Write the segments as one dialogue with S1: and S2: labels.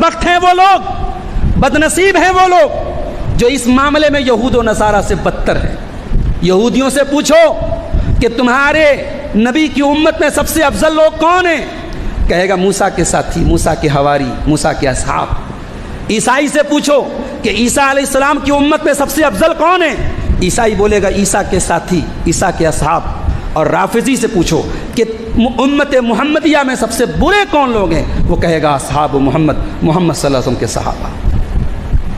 S1: بدبخت ہیں وہ لوگ, بدنصیب ہیں وہ لوگ جو اس معاملے میں یہود و نصارہ سے بدتر ہیں. یہودیوں سے پوچھو کہ تمہارے نبی کی امت میں سب سے افضل لوگ کون ہیں؟ کہے گا موسیٰ کے ساتھی, موسیٰ کے حواری, موسیٰ کے اصحاب. عیسائی سے پوچھو کہ عیسیٰ علیہ السلام کی امت میں سب سے افضل کون ہیں؟ عیسائی بولے گا عیسیٰ کے ساتھی, عیسیٰ کے اصحاب. اور رافضی سے پوچھو کہ امت محمدیہ میں سب سے برے کون لوگ ہیں؟ وہ کہے گا اصحاب محمد, محمد صلی اللہ علیہ وسلم کے صحابہ.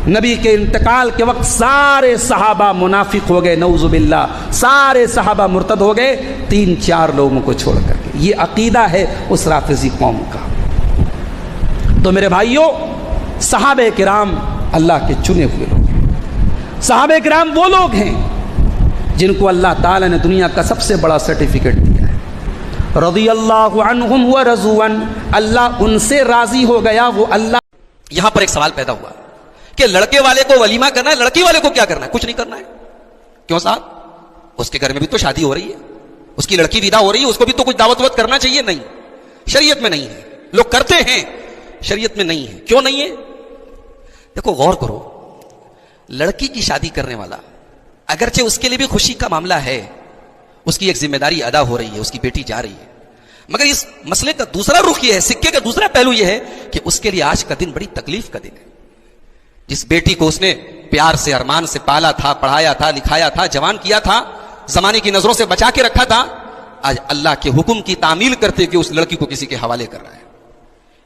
S1: نبی کے انتقال کے وقت سارے صحابہ منافق ہو گئے, نعوذ باللہ, سارے صحابہ مرتد ہو گئے 3-4 لوگوں کو چھوڑ کر کے. یہ عقیدہ ہے اس رافضی قوم کا. تو میرے بھائیوں, صحابہ کرام اللہ کے چنے ہوئے لوگ ہیں. صحابہ کرام وہ لوگ ہیں جن کو اللہ تعالیٰ نے دنیا کا سب سے بڑا سرٹیفکیٹ دیا ہے. رضی اللہ عنہم ورضوا عنہ, اللہ ان سے راضی ہو گیا, وہ اللہ.
S2: یہاں پر ایک سوال پیدا ہوا کہ لڑکے والے کو ولیمہ کرنا ہے, لڑکی والے کو کیا کرنا ہے؟ کچھ نہیں کرنا ہے. کیوں صاحب؟ اس کے گھر میں بھی تو شادی ہو رہی ہے, اس کی لڑکی ودا ہو رہی ہے, اس کو بھی تو کچھ دعوت وت کرنا چاہیے. نہیں, شریعت میں نہیں ہے. لوگ کرتے ہیں, شریعت میں نہیں ہے. کیوں نہیں ہے؟ دیکھو غور کرو, لڑکی کی شادی کرنے والا اگرچہ اس کے لیے بھی خوشی کا معاملہ ہے, اس کی ایک ذمہ داری ادا ہو رہی ہے, اس کی بیٹی جا رہی ہے, مگر اس مسئلے کا دوسرا رخ یہ ہے, سکے کا دوسرا پہلو یہ ہے کہ اس کے لیے آج کا دن بڑی تکلیف کا دن ہے. جس بیٹی کو اس نے پیار سے, ارمان سے پالا تھا, پڑھایا تھا, لکھایا تھا, جوان کیا تھا, زمانے کی نظروں سے بچا کے رکھا تھا, آج اللہ کے حکم کی تعمیل کرتے کہ اس لڑکی کو کسی کے حوالے کر رہا ہے.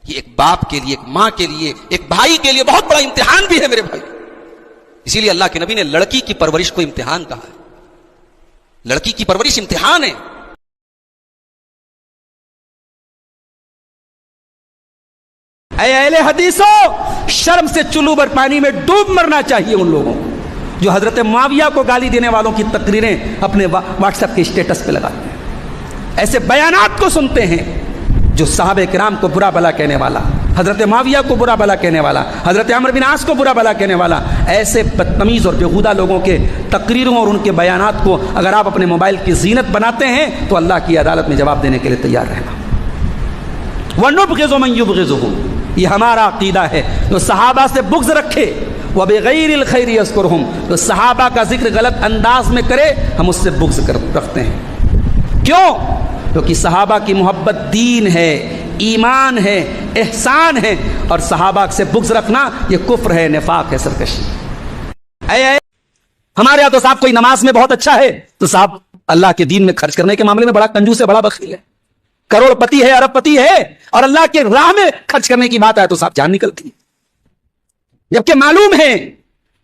S2: یہ ایک باپ کے لیے, ایک ماں کے لیے, ایک بھائی کے لیے بہت بڑا امتحان بھی ہے میرے بھائی. اسی لیے اللہ کے نبی نے لڑکی کی پرورش کو امتحان کہا ہے. لڑکی کی پرورش امتحان ہے.
S1: اے اہل حدیثو, شرم سے چلو بھر پانی میں ڈوب مرنا چاہیے ان لوگوں کو جو حضرت معاویہ کو گالی دینے والوں کی تقریریں اپنے واٹس ایپ کے اسٹیٹس پہ لگاتے ہیں. ایسے بیانات کو سنتے ہیں جو صحابہ کرام کو برا بھلا کہنے والا, حضرت معاویہ کو برا بھلا کہنے والا, حضرت عمرو بن عاص کو برا بھلا کہنے والا. ایسے بدتمیز اور بیہودہ لوگوں کے تقریروں اور ان کے بیانات کو اگر آپ اپنے موبائل کی زینت بناتے ہیں تو اللہ کی عدالت میں جواب دینے کے لیے تیار رہنا. وَنُبْغِضُ مَن يُبْغِضُهُ, یہ ہمارا عقیدہ ہے. جو صحابہ سے بغض رکھے, وَبِغَيْرِ الْخَيْرِ يَذْكُرْهُمْ, جو صحابہ کا ذکر غلط انداز میں کرے, ہم اس سے بغض رکھتے ہیں. کیوں؟ کیونکہ صحابہ کی محبت دین ہے, ایمان ہے, احسان ہے, اور صحابہ سے بغض رکھنا یہ کفر ہے, نفاق ہے, سرکشی. ہمارے یہاں تو صاحب کوئی نماز میں بہت اچھا ہے تو صاحب اللہ کے دین میں خرچ کرنے کے معاملے میں بڑا کنجوس ہے, بڑا بخیل ہے, کروڑ پتی ہے, ارب پتی ہے, اور اللہ کے راہ میں خرچ کرنے کی بات آئے تو صاحب جان نکلتی ہے. جبکہ معلوم ہے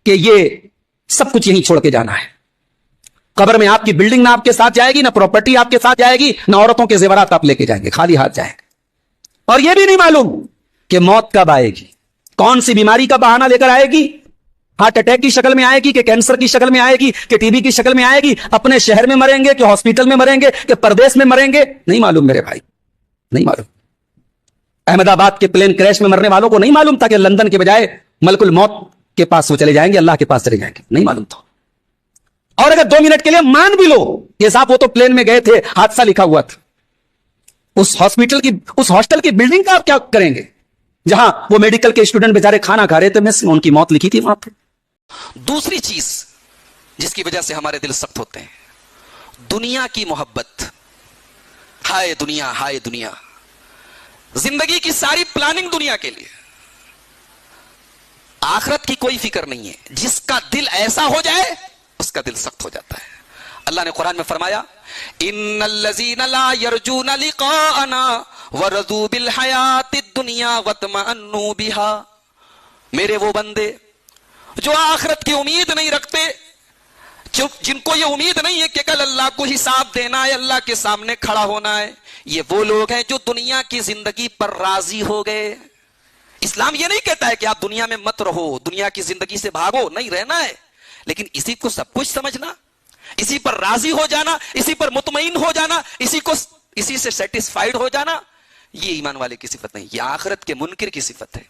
S1: کہ یہ سب کچھ یہیں چھوڑ کے جانا ہے. قبر میں آپ کی بلڈنگ نہ آپ کے ساتھ جائے گی, نہ پراپرٹی آپ کے ساتھ جائے گی, نہ عورتوں کے زیورات آپ لے کے جائیں گے, خالی ہاتھ جائیں گے. اور یہ بھی نہیں معلوم کہ موت کب آئے گی, کون سی بیماری کا بہانہ لے کر آئے گی, ہارٹ اٹیک کی شکل میں آئے گی, کہ کینسر کی شکل میں آئے گی, کہ ٹی بی کی شکل میں آئے گی, اپنے شہر میں مریں گے, کہ ہاسپٹل میں مریں گے, کہ پردیس میں مریں گے, نہیں معلوم میرے بھائی, نہیں معلوم. احمد آباد کے پلین کریش میں مرنے والوں کو نہیں معلوم تھا کہ لندن کے بجائے ملک الموت کے پاس وہ چلے جائیں گے, اللہ کے پاس چلے جائیں گے, نہیں معلوم تھا. اور اگر 2 منٹ کے لیے مان بھی لو کہ صاحب وہ تو پلین میں گئے تھے, حادثہ لکھا ہوا تھا, اس ہاسپٹل کی, اس ہاسٹل کی بلڈنگ کا آپ کیا کریں گے جہاں وہ میڈیکل کے اسٹوڈنٹ بیچارے کھانا کھا رہے تھے, میس میں ان کی موت لکھی تھی وہاں پہ.
S2: دوسری چیز جس کی وجہ سے ہمارے دل سخت ہوتے ہیں, دنیا کی محبت. ہائے دنیا, ہائے دنیا, زندگی کی ساری پلاننگ دنیا کے لیے, آخرت کی کوئی فکر نہیں ہے. جس کا دل ایسا ہو جائے اس کا دل سخت ہو جاتا ہے. اللہ نے قرآن میں فرمایا, ان الذین لا یرجون لقاءنا ورضوا بالحیات الدنیا واطمأنوا بها, میرے وہ بندے جو آخرت کی امید نہیں رکھتے, جن کو یہ امید نہیں ہے کہ کل اللہ کو حساب دینا ہے, اللہ کے سامنے کھڑا ہونا ہے, یہ وہ لوگ ہیں جو دنیا کی زندگی پر راضی ہو گئے. اسلام یہ نہیں کہتا ہے کہ آپ دنیا میں مت رہو, دنیا کی زندگی سے بھاگو, نہیں, رہنا ہے, لیکن اسی کو سب کچھ سمجھنا, اسی پر راضی ہو جانا, اسی پر مطمئن ہو جانا, اسی سے سیٹسفائیڈ ہو جانا, یہ ایمان والے کی صفت نہیں, یہ آخرت کے منکر کی صفت ہے.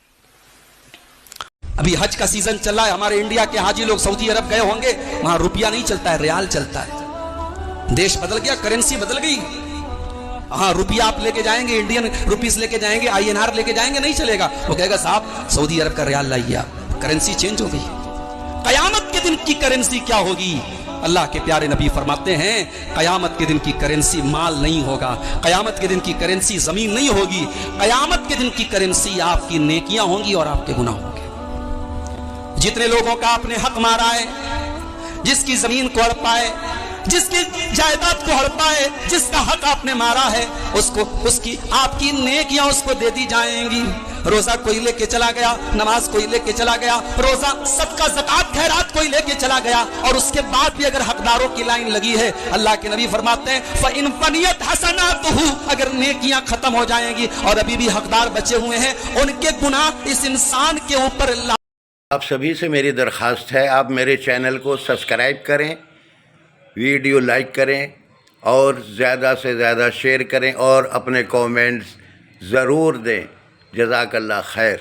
S2: ابھی حج کا سیزن چل رہا ہے, ہمارے انڈیا کے حاجی لوگ سعودی عرب گئے ہوں گے, وہاں روپیہ نہیں چلتا ہے, ریال چلتا ہے. دیش بدل گیا, کرنسی بدل گئی. ہاں روپیہ آپ لے کے جائیں گے, انڈین روپیز لے کے جائیں گے, INR لے کے جائیں گے, نہیں چلے گا. وہ کہے گا صاحب سعودی عرب کا ریال لائیے, آپ کرنسی چینج ہو گئی. قیامت کے دن کی کرنسی کیا ہوگی؟ اللہ کے پیارے نبی فرماتے ہیں قیامت کے دن کی کرنسی مال نہیں ہوگا, قیامت کے دن کی کرنسی زمین نہیں ہوگی, قیامت کے دن کی کرنسی آپ کی نیکیاں ہوں گی اور آپ کے گناہ ہوں گے. جتنے لوگوں کا آپ نے حق مارا ہے, جس کی زمین کو ہڑپا ہے, جس کی جائیداد کو ہڑپا ہے, جس کا حق آپ نے مارا ہے, اس کی آپ کی نیکیاں اس کو دے دی جائیں گی. روزہ کوئی لے کے چلا گیا, نماز کوئی لے کے چلا گیا, روزہ صدقہ زکات خیرات کوئی لے کے چلا گیا, اور اس کے بعد بھی اگر حقداروں کی لائن لگی ہے, اللہ کے نبی فرماتے ہیں فَإِن فَنِيَتْ حَسَنَاتُهُ, اگر نیکیاں ختم ہو جائیں گی اور ابھی بھی حقدار بچے ہوئے ہیں, ان کے گناہ اس انسان کے اوپر اللہ.
S3: آپ سبھی سے میری درخواست ہے, آپ میرے چینل کو سبسکرائب کریں, ویڈیو لائک کریں اور زیادہ سے زیادہ شیئر کریں اور اپنے کومنٹس ضرور دیں. جزاک اللہ خیر.